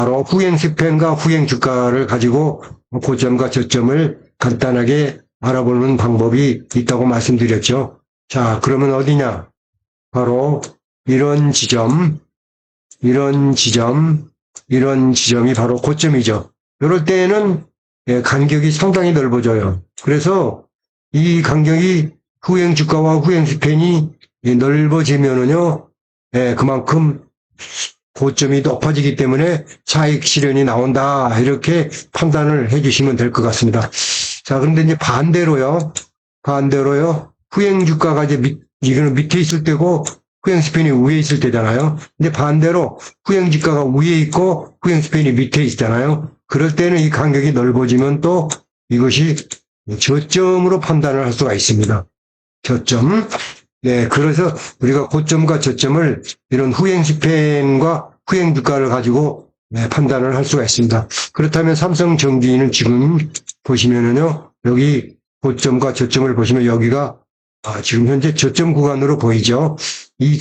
바로 후행스팬과 후행주가를 가지고 고점과 저점을 간단하게 알아보는 방법이 있다고 말씀드렸죠. 자, 그러면 어디냐? 바로 이런 지점, 이런 지점이 바로 고점이죠. 이럴 때에는 간격이 상당히 넓어져요. 그래서 이 간격이 후행주가와 후행스팬이 넓어지면은요, 그만큼 고점이 높아지기 때문에 차익 실현이 나온다. 이렇게 판단을 해주시면 될 것 같습니다. 자, 그런데 이제 반대로요. 후행주가가 이거는 밑에 있을 때고 후행스팬이 위에 있을 때잖아요. 근데 반대로 후행주가가 위에 있고 후행스팬이 밑에 있잖아요. 그럴 때는 이 간격이 넓어지면 또 이것이 저점으로 판단을 할 수가 있습니다. 저점. 네, 그래서 우리가 고점과 저점을 이런 후행스팬과 후행주가를 가지고 판단을 할 수가 있습니다. 그렇다면 삼성전기는 지금 보시면은요, 여기 고점과 저점을 보시면 여기가 지금 현재 저점 구간으로 보이죠. 이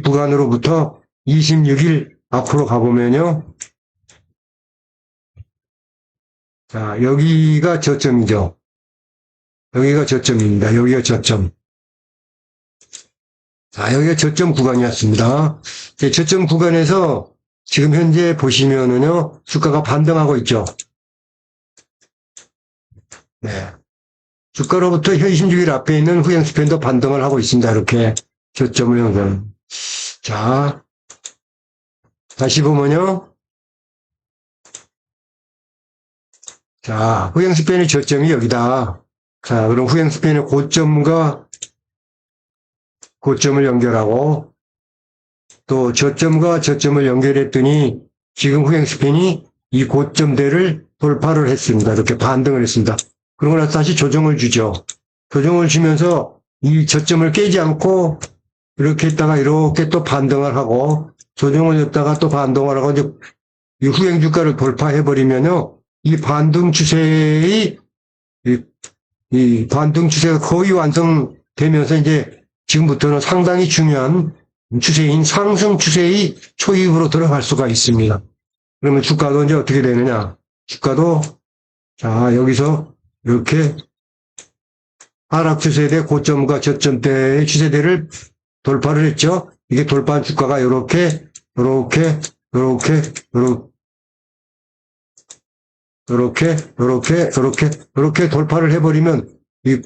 구간으로부터 26일 앞으로 가보면요. 자, 여기가 저점이죠. 여기가 저점입니다. 여기가 저점. 자, 여기가 저점 구간이었습니다. 저점 구간에서 지금 현재 보시면은요, 주가가 반등하고 있죠. 네. 주가로부터 26일 앞에 있는 후행스팬도 반등을 하고 있습니다. 이렇게 저점을 형성. 자, 다시 보면요. 자, 후행스팬의 저점이 여기다. 자, 그럼 후행스팬의 고점을 연결하고 또 저점과 저점을 연결했더니 지금 후행스팬이 이 고점대를 돌파를 했습니다. 이렇게 반등을 했습니다. 그러고 나서 다시 조정을 주죠. 조정을 주면서 이 저점을 깨지 않고 이렇게 했다가 이렇게 또 반등을 하고 조정을 줬다가 또 반등을 하고 이제 이 후행주가를 돌파해버리면요. 이 반등 추세가 거의 완성되면서 이제 지금부터는 상당히 중요한 추세인 상승 추세의 초입으로 들어갈 수가 있습니다. 그러면 주가도 이제 어떻게 되느냐? 주가도 자 여기서 이렇게 하락 추세대 고점과 저점대의 추세대를 돌파를 했죠. 이게 돌파한 주가가 이렇게 돌파를 해버리면 이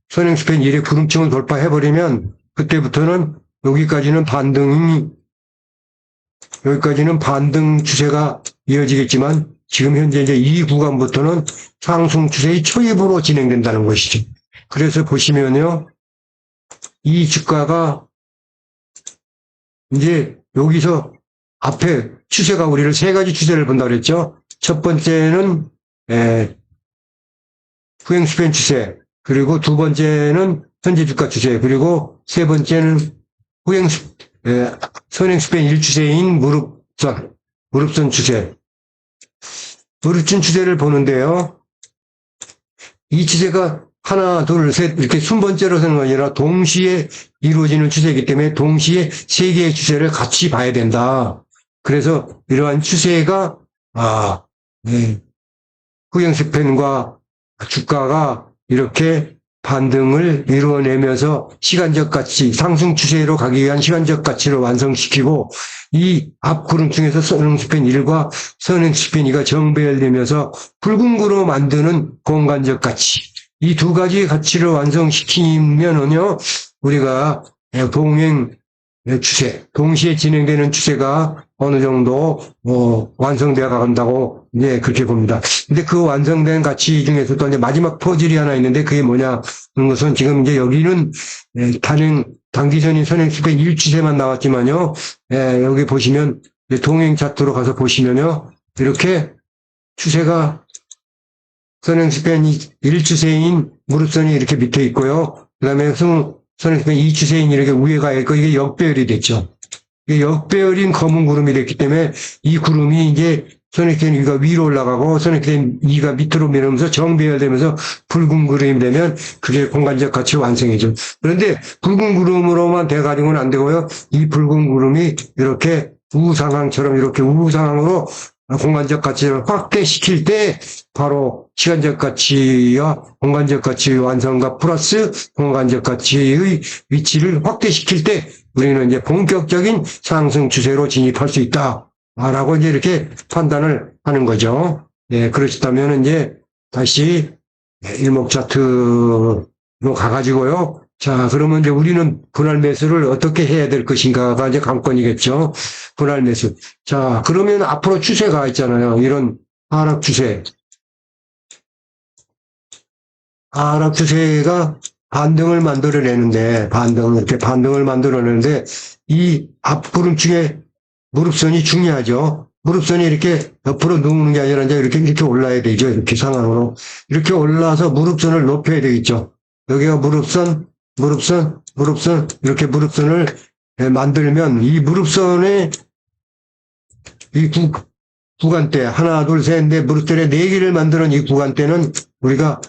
선행스팬 1의 구름층을 돌파해버리면 그때부터는 여기까지는 반등 추세가 이어지겠지만 지금 현재 이제 이 구간부터는 상승 추세의 초입으로 진행된다는 것이죠. 그래서 보시면요. 이 주가가 이제 여기서 앞에 추세가 우리를 세 가지 추세를 본다고 그랬죠. 첫 번째는 후행스팬 추세, 그리고 두 번째는 현재 주가 추세, 그리고 세 번째는 선행스팬 1추세인 무릎선 추세. 무릎선 추세를 보는데요. 이 추세가 하나, 둘, 셋 이렇게 순번째로 서는 게 아니라 동시에 이루어지는 추세이기 때문에 동시에 세 개의 추세를 같이 봐야 된다. 그래서 이러한 추세가 후행스팬과 주가가 이렇게 반등을 이루어내면서 시간적 가치, 상승 추세로 가기 위한 시간적 가치를 완성시키고 이 앞 구름층에서 선행스팬 1과 선행스팬 2가 정배열되면서 붉은 구로 만드는 공간적 가치, 이 두 가지 가치를 완성시키면은요, 우리가 동행 추세, 동시에 진행되는 추세가 어느 정도 완성되어 간다고 이제 그렇게 봅니다. 근데 그 완성된 가치 중에서도 이제 마지막 퍼즐이 하나 있는데 그게 뭐냐 하는 것은 지금 이제 여기는 단기선인 선행스팬 1추세만 나왔지만요. 여기 보시면 동행 차트로 가서 보시면요. 이렇게 추세가 선행스팬 1추세인 무릎선이 이렇게 밑에 있고요. 그 다음에 선행스팬 2추세인 이렇게 위에 가 있고 이게 역배열이 됐죠. 이게 역배열인 검은 구름이 됐기 때문에 이 구름이 이제 선행스팬 2가 위로 올라가고 선행스팬 2가 밑으로 밀으면서 정배열되면서 붉은 구름이 되면 그게 공간적 가치 완성이죠. 그런데 붉은 구름으로만 돼가지고는 안 되고요. 이 붉은 구름이 이렇게 우상황처럼 이렇게 우상황으로 공간적 가치를 확대시킬 때 바로 시간적 가치와 공간적 가치의 완성과 플러스 공간적 가치의 위치를 확대시킬 때 우리는 이제 본격적인 상승 추세로 진입할 수 있다라고 이제 이렇게 판단을 하는 거죠. 예, 그렇다면 이제 다시 일목 차트로 가가지고요. 자, 그러면 이제 우리는 분할 매수를 어떻게 해야 될 것인가가 이제 관건이겠죠. 분할 매수. 자, 그러면 앞으로 추세가 있잖아요. 이런 하락 추세. 하락 추세가 반등을 만들어내는데, 이렇게 반등을 만들어내는데, 이 앞구름층의 무릎선이 중요하죠. 무릎선이 이렇게 옆으로 누우는 게 아니라 이제 이렇게 올라야 되죠. 이렇게 상황으로. 이렇게 올라서 무릎선을 높여야 되겠죠. 여기가 무릎선, 이렇게 무릎선을 만들면 이 무릎선의 이 구간대, 하나, 둘, 셋, 넷, 무릎선의 4개를 만드는 이 구간대는 우리가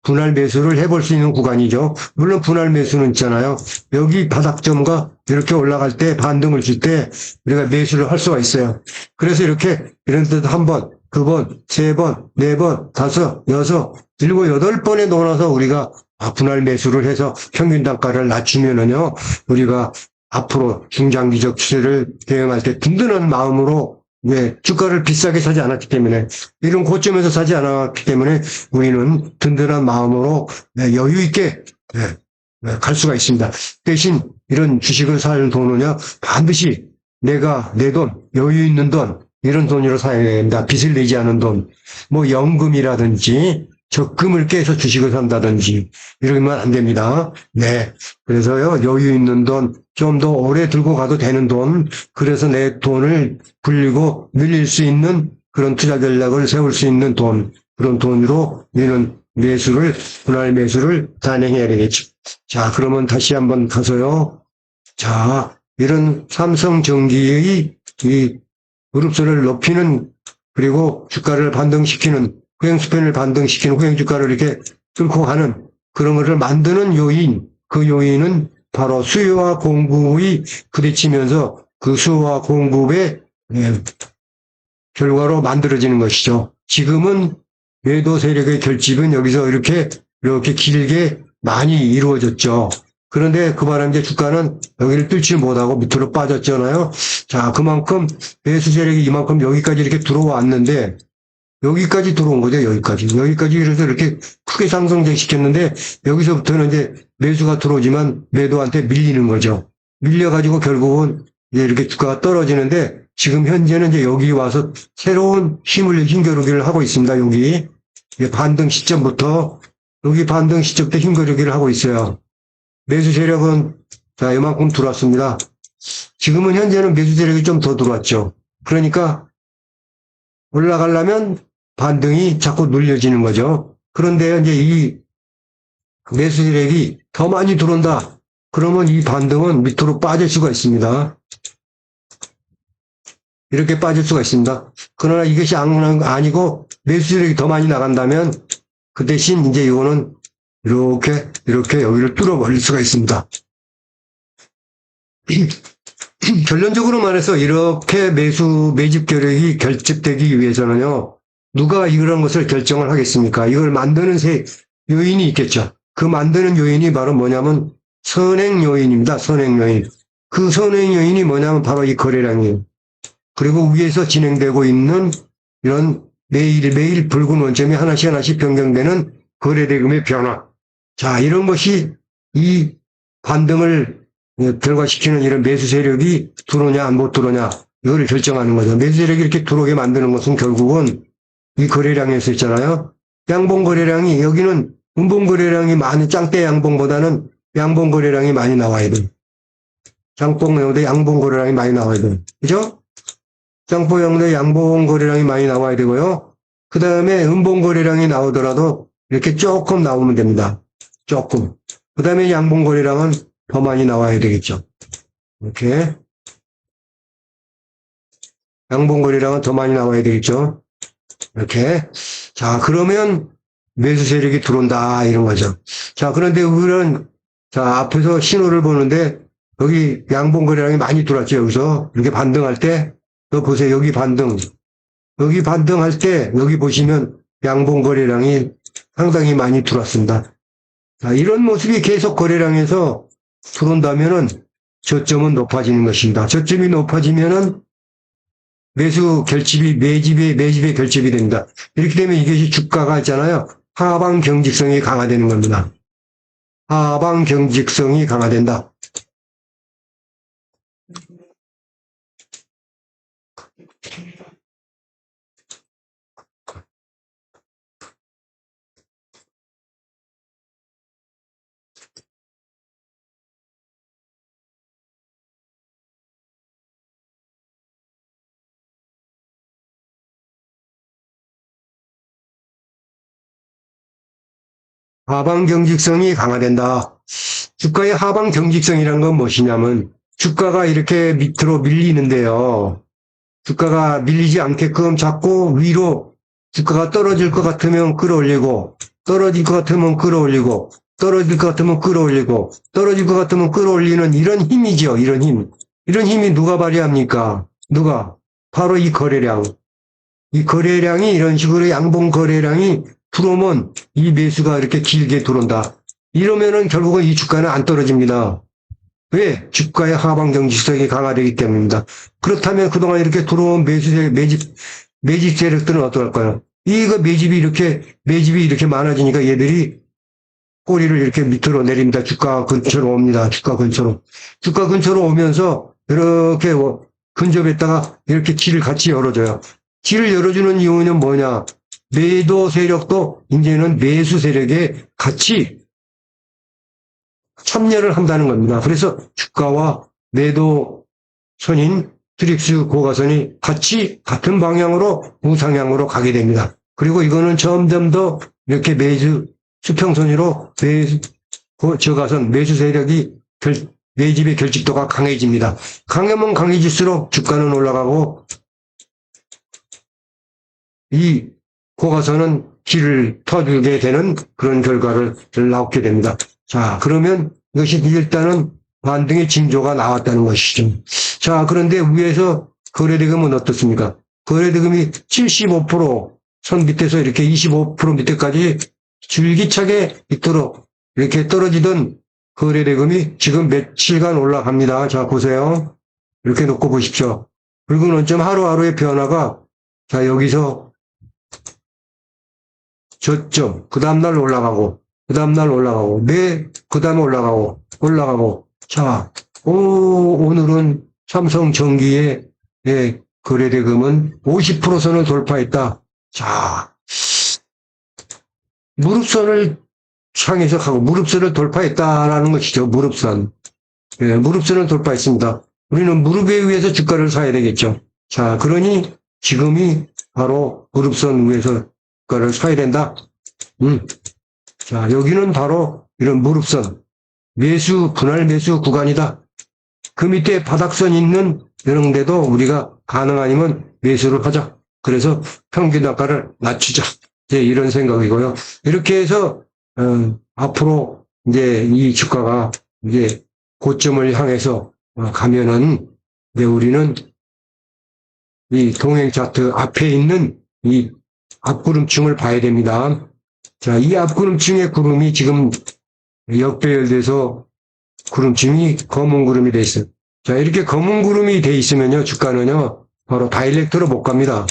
분할 매수를 해볼 수 있는 구간이죠. 물론 분할 매수는 있잖아요. 여기 바닥점과 이렇게 올라갈 때 반등을 줄 때 우리가 매수를 할 수가 있어요. 그래서 이렇게 이런 데도 한 번, 두 번, 세 번, 네 번, 다섯, 여섯, 일곱, 여덟 번에 넣어놔서 우리가 분할 매수를 해서 평균 단가를 낮추면은요, 우리가 앞으로 중장기적 추세를 대응할 때 든든한 마음으로 주가를 비싸게 사지 않았기 때문에, 이런 고점에서 사지 않았기 때문에 우리는 든든한 마음으로 여유 있게 갈 수가 있습니다. 대신 이런 주식을 살 돈은요, 반드시 내가 내 돈, 여유 있는 돈, 이런 돈으로 사야 됩니다. 빚을 내지 않은 돈, 뭐 연금이라든지 적금을 깨서 주식을 산다든지 이러면 안 됩니다. 네. 그래서요, 여유 있는 돈, 좀 더 오래 들고 가도 되는 돈, 그래서 내 돈을 불리고 늘릴 수 있는 그런 투자 전략을 세울 수 있는 돈, 그런 돈으로 우리는 분할 매수를 단행해야 되겠죠. 자, 그러면 다시 한번 가서요. 자, 이런 삼성전기의 이 무릎선을 높이는, 그리고 주가를 반등시키는, 후행스팬을 반등시키는 후행주가를 이렇게 뚫고 가는 그런 것을 만드는 요인, 그 요인은 바로 수요와 공급이 부딪히면서 그 수요와 공급의 결과로 만들어지는 것이죠. 지금은 매도 세력의 결집은 여기서 이렇게 길게 많이 이루어졌죠. 그런데 그 바람에 주가는 여기를 뚫지 못하고 밑으로 빠졌잖아요. 자, 그만큼 매수 세력이 이만큼 여기까지 이렇게 들어왔는데, 여기까지 들어온 거죠, 여기까지. 그래서 이렇게 크게 상승시켰는데, 여기서부터는 이제 매수가 들어오지만 매도한테 밀리는 거죠. 밀려가지고 결국은 이제 이렇게 주가가 떨어지는데, 지금 현재는 이제 여기 와서 새로운 힘겨루기를 하고 있습니다, 여기. 반등 시점부터, 여기 반등 시점 때 힘겨루기를 하고 있어요. 매수 세력은, 자, 이만큼 들어왔습니다. 지금은 현재는 매수 세력이 좀 더 들어왔죠. 그러니까, 올라가려면 반등이 자꾸 눌려지는 거죠. 그런데 이제 이 매수 세력이 더 많이 들어온다. 그러면 이 반등은 밑으로 빠질 수가 있습니다. 이렇게 빠질 수가 있습니다. 그러나 이것이 아니고 매수 세력이 더 많이 나간다면 그 대신 이제 이거는 이렇게 여기를 뚫어버릴 수가 있습니다. 결론적으로 말해서 이렇게 매집 계획이 결집되기 위해서는요, 누가 이런 것을 결정을 하겠습니까? 이걸 만드는 요인이 있겠죠. 그 만드는 요인이 바로 뭐냐면 선행 요인입니다. 선행 요인. 그 선행 요인이 뭐냐면 바로 이 거래량이에요. 그리고 위에서 진행되고 있는 이런 매일 붉은 원점이 하나씩 변경되는 거래대금의 변화. 자, 이런 것이 이 반등을 결과시키는 이런 매수 세력이 들어오냐 못 들어오냐 이거를 결정하는 거죠. 매수 세력이 이렇게 들어오게 만드는 것은 결국은 이 거래량에서 있잖아요. 양봉 거래량이, 여기는 음봉 거래량이 많은 짱대 양봉보다는 양봉 거래량이 많이 나와야 돼요. 짱봉 양봉 거래량이 많이 나와야 돼요. 그죠? 짱봉 양봉 거래량이 많이 나와야 되고요. 그 다음에 음봉 거래량이 나오더라도 이렇게 조금 나오면 됩니다. 조금. 그 다음에 양봉 거래량은 더 많이 나와야 되겠죠. 이렇게. 양봉 거래량은 더 많이 나와야 되겠죠. 이렇게. 자, 그러면 매수 세력이 들어온다, 이런 거죠. 자, 그런데 우리는, 자, 앞에서 신호를 보는데, 여기 양봉 거래량이 많이 들어왔죠, 여기서. 이렇게 반등할 때, 또 보세요, 여기 반등. 여기 반등할 때 여기 보시면 양봉 거래량이 상당히 많이 들어왔습니다. 자, 이런 모습이 계속 거래량에서 들어온다면은 저점은 높아지는 것입니다. 저점이 높아지면은 매수 결집이 매집의 결집이 됩니다. 이렇게 되면 이것이 주가가 있잖아요. 하방 경직성이 강화되는 겁니다. 하방 경직성이 강화된다. 하방 경직성이 강화된다. 주가의 하방 경직성이란 건 무엇이냐면 주가가 이렇게 밑으로 밀리는데요. 주가가 밀리지 않게끔 자꾸 위로 주가가 떨어질 것 같으면 끌어올리고 떨어질 것 같으면 끌어올리고 떨어질 것 같으면 끌어올리고 떨어질 것 같으면 끌어올리는 이런 힘이죠. 이런 힘. 이런 힘이 누가 발휘합니까? 누가? 바로 이 거래량. 이 거래량이 이런 식으로 양봉 거래량이 들어오면 이 매수가 이렇게 길게 들어온다. 이러면은 결국은 이 주가는 안 떨어집니다. 왜? 주가의 하방 경직성이 강화되기 때문입니다. 그렇다면 그동안 이렇게 들어온 매집 세력들은 어떡할까요? 이거 매집이 이렇게 많아지니까 얘들이 꼬리를 이렇게 밑으로 내립니다. 주가 근처로 옵니다. 주가 근처로. 주가 근처로 오면서 이렇게 근접했다가 이렇게 길을 같이 열어줘요. 길을 열어주는 이유는 뭐냐? 매도 세력도 이제는 매수 세력에 같이 참여를 한다는 겁니다. 그래서 주가와 매도 선인 트릭스 고가선이 같이 같은 방향으로 우상향으로 가게 됩니다. 그리고 이거는 점점 더 이렇게 매수 수평선으로 저가선 매수 세력이 매집의 결집도가 강해집니다. 강하면 강해질수록 주가는 올라가고 이 고가선은 길을 터주게 되는 그런 결과를 낳게 됩니다. 자, 그러면 이것이 일단은 반등의 징조가 나왔다는 것이죠. 자, 그런데 위에서 거래대금은 어떻습니까? 거래대금이 75%선 밑에서 이렇게 25% 밑에까지 줄기차게 있도록 이렇게 떨어지던 거래대금이 지금 며칠간 올라갑니다. 자, 보세요. 이렇게 놓고 보십시오. 붉은 원점 하루하루의 변화가 자, 여기서 저점, 그 다음날 올라가고, 그 다음날 올라가고, 그 다음에 올라가고. 자, 오늘은 삼성전기의 거래대금은 50%선을 돌파했다. 자, 무릎선을 향해서 가고, 무릎선을 돌파했다라는 것이죠. 무릎선. 무릎선을 돌파했습니다. 우리는 무릎에 의해서 주가를 사야 되겠죠. 자, 그러니 지금이 바로 무릎선 위에서 주가를 사야 된다. 자, 여기는 바로 이런 무릎선, 분할 매수 구간이다. 그 밑에 바닥선 있는 이런 데도 우리가 가능 아니면 매수를 하자. 그래서 평균 단가를 낮추자. 이제 이런 생각이고요. 이렇게 해서, 앞으로 이제 이 주가가 이제 고점을 향해서 가면은, 이제 우리는 이 동행 차트 앞에 있는 이 앞구름층을 봐야 됩니다. 자, 이 앞구름층의 구름이 지금 역배열돼서 구름층이 검은 구름이 돼 있어요. 자, 이렇게 검은 구름이 돼 있으면요, 주가는요, 바로 다이렉트로 못 갑니다.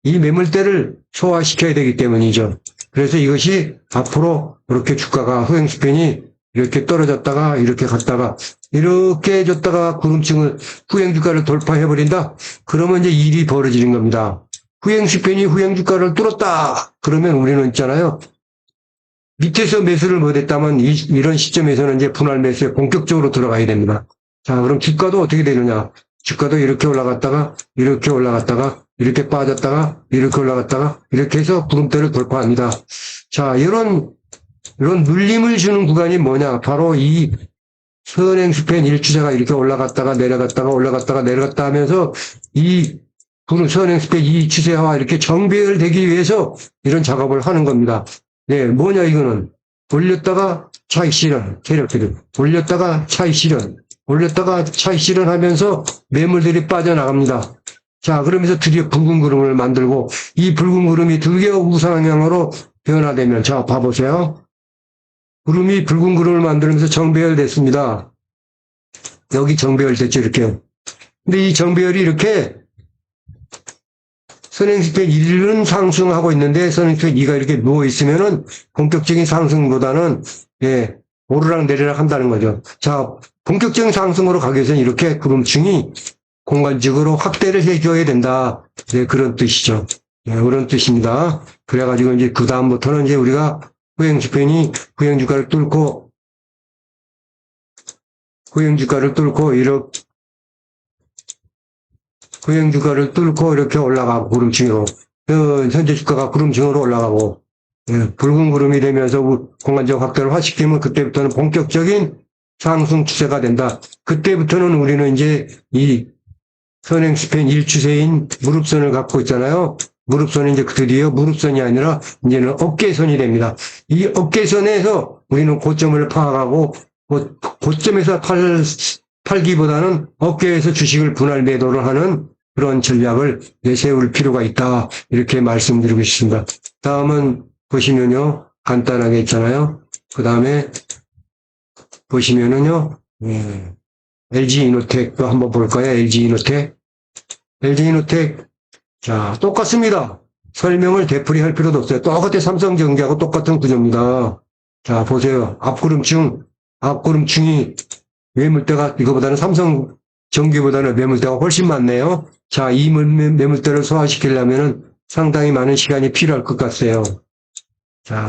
이 매물대를 소화시켜야 되기 때문이죠. 그래서 이것이 앞으로 이렇게 주가가 후행 스팬이 이렇게 떨어졌다가 이렇게 갔다가 이렇게 해줬다가 구름층을 후행 주가를 돌파해버린다? 그러면 이제 일이 벌어지는 겁니다. 후행 스팬이 후행 주가를 뚫었다. 그러면 우리는 있잖아요. 밑에서 매수를 못했다면 이런 시점에서는 이제 분할 매수에 본격적으로 들어가야 됩니다. 자, 그럼 주가도 어떻게 되느냐? 주가도 이렇게 올라갔다가 이렇게 빠졌다가 이렇게 올라갔다가 이렇게 해서 구름대를 돌파합니다. 자, 이런 눌림을 주는 구간이 뭐냐? 바로 이 선행 스팬 일주세가 이렇게 올라갔다가 내려갔다 하면서 이 선행 스팬 이 추세와 이렇게 정배열되기 위해서 이런 작업을 하는 겁니다. 네, 뭐냐 이거는 올렸다가 차익 실현, 세력들이 올렸다가 차익 실현 하면서 매물들이 빠져나갑니다. 자, 그러면서 드디어 붉은 구름을 만들고, 이 붉은 구름이 드디어 우상향으로 변화되면, 자, 봐보세요. 구름이 붉은 구름을 만들면서 정배열됐습니다. 여기 정배열됐죠, 이렇게. 근데 이 정배열이 이렇게 선행스펙 1은 상승하고 있는데 선행스펙 2가 이렇게 누워있으면은 본격적인 상승보다는, 예, 오르락 내리락 한다는 거죠. 자, 본격적인 상승으로 가기 위해서는 이렇게 구름층이 공간적으로 확대를 해줘야 된다. 네, 그런 뜻이죠. 네, 그런 뜻입니다. 그래가지고 이제 그 다음부터는 이제 우리가 후행주가를 뚫고 이렇게 올라가고 구름층으로 현재 주가가 구름층으로 올라가고, 예, 붉은 구름이 되면서 공간적 확대를 확시키면 그때부터는 본격적인 상승 추세가 된다. 그때부터는 우리는 이제 이 선행 스팬 1추세인 무릎선을 갖고 있잖아요. 무릎선이 이제 드디어 무릎선이 아니라 이제는 어깨선이 됩니다. 이 어깨선에서 우리는 고점을 파악하고 고점에서 팔기보다는 어깨에서 주식을 분할 매도를 하는 그런 전략을 내세울 필요가 있다. 이렇게 말씀드리고 싶습니다. 다음은 보시면요. 간단하게 있잖아요. 그 다음에 보시면은요. LG이노텍도 한번 볼까요? LG이노텍. 자, 똑같습니다. 설명을 되풀이할 필요도 없어요. 똑같아 삼성전기하고 똑같은 구조입니다. 자, 보세요. 앞구름층이 매물대가 이거보다는 삼성전기보다는 매물대가 훨씬 많네요. 자, 이 매물대를 소화시키려면은 상당히 많은 시간이 필요할 것 같아요. 자,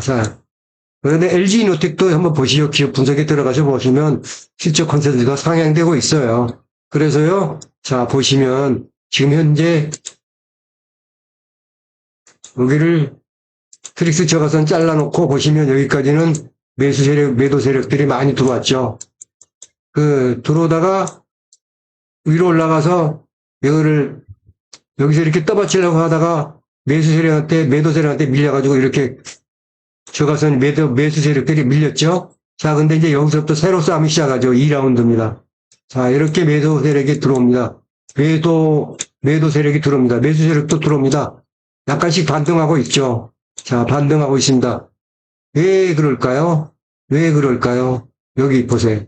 그런데 LG이노텍도 한번 보시죠. 기업 분석에 들어가서 보시면 실적 컨센서스가 상향되고 있어요. 그래서요, 자, 보시면 지금 현재 여기를 트릭스 저가선 잘라놓고 보시면 여기까지는 매도 세력들이 많이 들어왔죠. 들어오다가 위로 올라가서 이거를 여기서 이렇게 떠받치려고 하다가 매도 세력한테 밀려가지고 이렇게 저가선 매수 세력들이 밀렸죠. 자, 근데 이제 여기서부터 새로 싸움이 시작하죠. 2라운드입니다. 자, 이렇게 매도 세력이 들어옵니다. 매도 세력이 들어옵니다. 매수 세력도 들어옵니다. 약간씩 반등하고 있죠. 자, 반등하고 있습니다. 왜 그럴까요? 여기 보세요.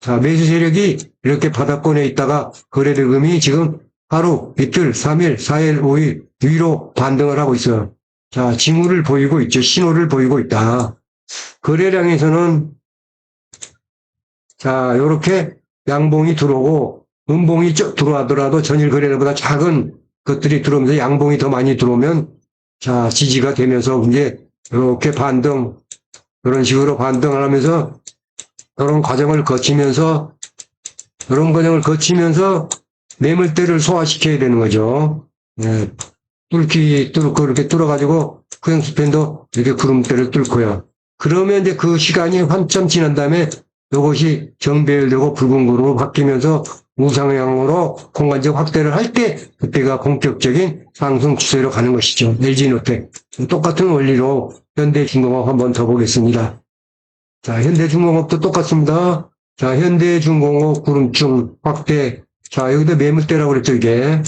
자, 매수 세력이 이렇게 바닥권에 있다가 거래대금이 지금 하루, 이틀, 3일, 4일, 5일 위로 반등을 하고 있어요. 자, 징후를 보이고 있죠. 신호를 보이고 있다. 거래량에서는 자, 요렇게 양봉이 들어오고 음봉이 쭉 들어가더라도 전일 거래량보다 작은 것들이 들어오면서 양봉이 더 많이 들어오면 자, 지지가 되면서 이제 이렇게 이런 식으로 반등을 하면서 이런 과정을 거치면서 매물대를 소화시켜야 되는 거죠. 네. 이렇게 뚫어가지고 후행스팬도 이렇게 구름대를 뚫고요. 그러면 이제 그 시간이 한참 지난 다음에 이것이 정배열되고 붉은 구름으로 바뀌면서 우상향으로 공간적 확대를 할 때 그때가 본격적인 상승 추세로 가는 것이죠. LG이노텍. 똑같은 원리로 현대중공업 한번 더 보겠습니다. 자, 현대중공업도 똑같습니다. 자, 현대중공업 구름층 확대. 자, 여기도 매물대라고 그랬죠, 이게.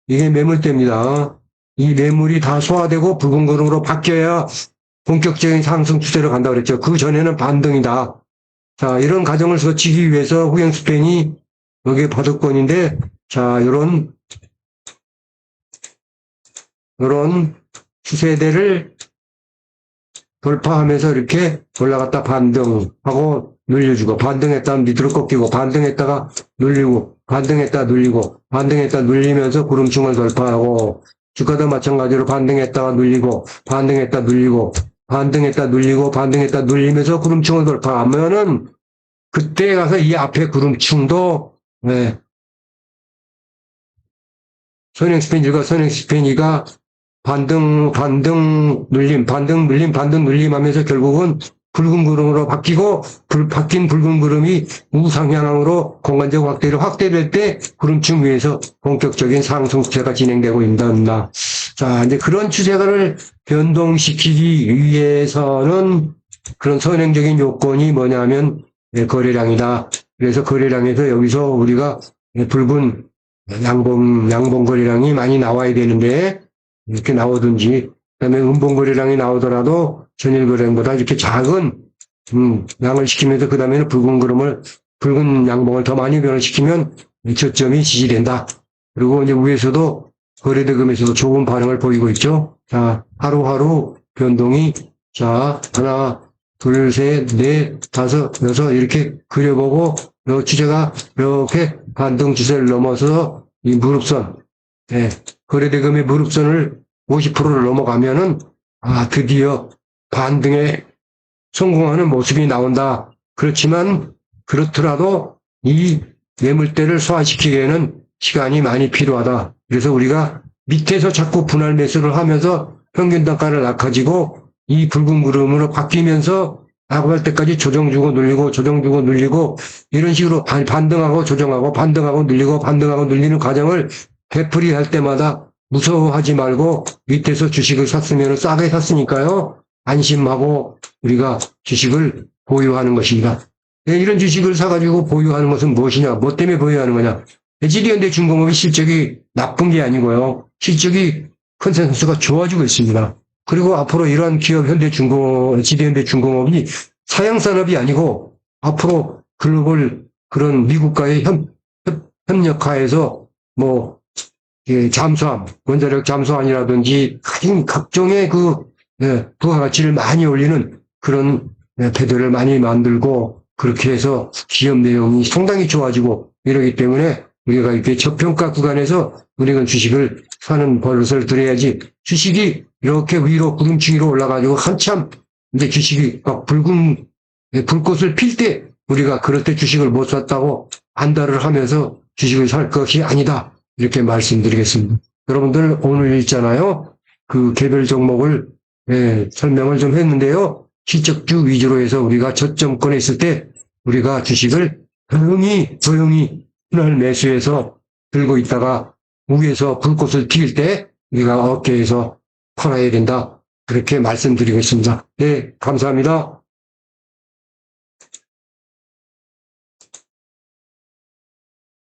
이게 매물대입니다. 이 매물이 다 소화되고 붉은 구름으로 바뀌어야 본격적인 상승 추세로 간다고 그랬죠. 그 전에는 반등이다. 자, 이런 과정을 거치기 위해서 후행스팬이 여기 바닥권인데, 자, 이런 추세대를 돌파하면서 이렇게 올라갔다 반등하고 눌려주고, 반등했다가 밑으로 꺾이고, 반등했다가 눌리고, 반등했다 눌리고, 반등했다 눌리면서 구름층을 돌파하고, 주가도 마찬가지로 반등했다가 눌리고, 반등했다 눌리고, 반등했다 눌리고, 반등했다 눌리면서 구름층을 돌파하면은, 그때 가서 이 앞에 구름층도, 네. 선행스팬 1과 선행스팬 2가 반등 눌림 하면서 결국은 붉은 구름으로 바뀌고, 바뀐 붉은 구름이 우상향으로 공간적 확대될 때 구름층 위에서 본격적인 상승 추세가 진행되고 있다. 자, 이제 그런 추세를 변동시키기 위해서는 그런 선행적인 요건이 뭐냐면, 거래량이다. 그래서 거래량에서 여기서 우리가 붉은 양봉 거래량이 많이 나와야 되는데, 이렇게 나오든지, 그다음에 음봉 거래량이 나오더라도 전일 거래량보다 이렇게 작은, 양을 시키면서 그 다음에는 붉은 양봉을 더 많이 변화시키면 저점이 지지된다. 그리고 이제 위에서도 거래대금에서도 좋은 반응을 보이고 있죠. 자, 하루하루 변동이, 자, 하나, 둘, 셋, 넷, 다섯, 여섯, 이렇게 그려보고, 요 추세가 이렇게 반등 추세를 넘어서 이 무릎선, 예, 거래대금의 무릎선을 50%를 넘어가면은, 드디어 반등에 성공하는 모습이 나온다. 그렇지만, 그렇더라도 이 매물대를 소화시키기에는 시간이 많이 필요하다. 그래서 우리가 밑에서 자꾸 분할 매수를 하면서 평균 단가를 낮아지고 이 붉은 구름으로 바뀌면서 나고할 때까지 조정 주고 눌리고 조정 주고 눌리고 이런 식으로 반등하고 조정하고 반등하고 눌리고 반등하고 눌리는 과정을 되풀이할 때마다 무서워하지 말고 밑에서 주식을 샀으면 싸게 샀으니까요. 안심하고 우리가 주식을 보유하는 것입니다. 이런 주식을 사가지고 보유하는 것은 무엇이냐? 뭐 때문에 보유하는 거냐? HD현대중공업의 실적이 나쁜 게 아니고요. 실적이 컨센서스가 좋아지고 있습니다. 그리고 앞으로 이러한 기업 HD현대중공업이 사양산업이 아니고 앞으로 글로벌 그런 미국과의 협력하에서 뭐 잠수함, 원자력 잠수함이라든지 각종의 부가가치를 많이 올리는 그런 배들을 많이 만들고 그렇게 해서 기업 내용이 상당히 좋아지고 이러기 때문에 우리가 이렇게 저평가 구간에서 우리가 주식을 사는 버릇을 들여야지 주식이 이렇게 위로 구름치기로 올라가지고 한참 이제 주식이 막 불꽃을 필 때 우리가 그럴 때 주식을 못 샀다고 안달을 하면서 주식을 살 것이 아니다. 이렇게 말씀드리겠습니다. 여러분들 오늘 있잖아요. 그 개별 종목을 설명을 좀 했는데요. 실적주 위주로 해서 우리가 저점권에 있을 때 우리가 주식을 조용히 분할 매수해서 들고 있다가 위에서 불꽃을 튀길 때 우리가 어깨에서 팔아야 된다. 그렇게 말씀드리겠습니다. 네, 감사합니다.